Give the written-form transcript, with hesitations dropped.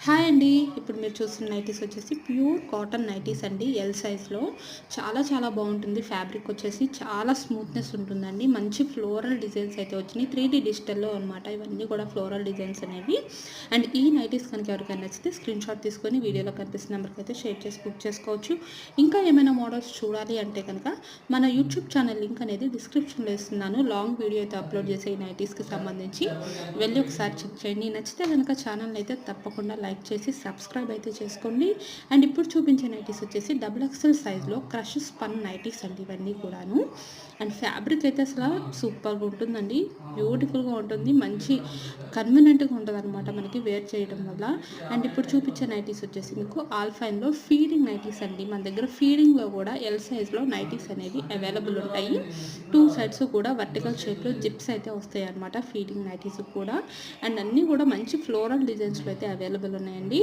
Hi అండి. ఇప్పుడు మీరు చూస్తున్న నైటీస్ వచ్చేసి ప్యూర్ కాటన్ నైటీస్ అండి. ఎల్ సైజ్‌లో చాలా బాగుంటుంది. ఫ్యాబ్రిక్ వచ్చేసి చాలా స్మూత్‌నెస్ ఉంటుందండి. మంచి ఫ్లోరల్ డిజైన్స్ అయితే వచ్చినాయి. 3D డిజిటల్‌లో అనమాట. ఇవన్నీ కూడా ఫ్లోరల్ డిజైన్స్ అనేవి. అండ్ ఈ నైటీస్ కనుక ఎవరికైనా నచ్చితే స్క్రీన్ షాట్ తీసుకొని వీడియోలో కనిపిస్తున్న నెంబర్కి అయితే షేర్ చేసి బుక్ చేసుకోవచ్చు. ఇంకా ఏమైనా మోడల్స్ చూడాలి అంటే కనుక మన యూట్యూబ్ ఛానల్ లింక్ అనేది డిస్క్రిప్షన్‌లో ఇస్తున్నాను. లాంగ్ వీడియో అయితే అప్లోడ్ చేసే ఈ నైటీస్‌కి సంబంధించి వెళ్ళి ఒకసారి చెక్ చేయండి. నచ్చితే కనుక ఛానల్ అయితే తప్పకుండా లైక్ చేసి సబ్స్క్రైబ్ అయితే చేసుకోండి. అండ్ ఇప్పుడు చూపించే నైటీస్ వచ్చేసి డబుల్ ఎక్సెల్ సైజ్లో క్రష్ స్పన్ నైటీస్ అండి ఇవన్నీ కూడాను. అండ్ ఫ్యాబ్రిక్ అయితే అసలు సూపర్గా ఉంటుందండి. బ్యూటిఫుల్గా ఉంటుంది. మంచి కన్వీనియంట్గా ఉంటుంది అనమాట మనకి వేర్ చేయడం వల్ల. అండ్ ఇప్పుడు చూపించే నైటీస్ వచ్చేసి మీకు ఆల్ఫైన్లో ఫీడింగ్ నైటీస్ అండి. మన దగ్గర ఫీడింగ్లో కూడా ఎల్ సైజ్లో నైటీస్ అనేవి అవైలబుల్ ఉంటాయి. టూ సైడ్స్ కూడా వర్టికల్ షేప్లో జిప్స్ అయితే వస్తాయి అనమాట ఫీడింగ్ నైటీస్ కూడా. అండ్ అన్నీ కూడా మంచి ఫ్లోరల్ డిజైన్స్లో అయితే అవైలబుల్ ఉన్నాయండి.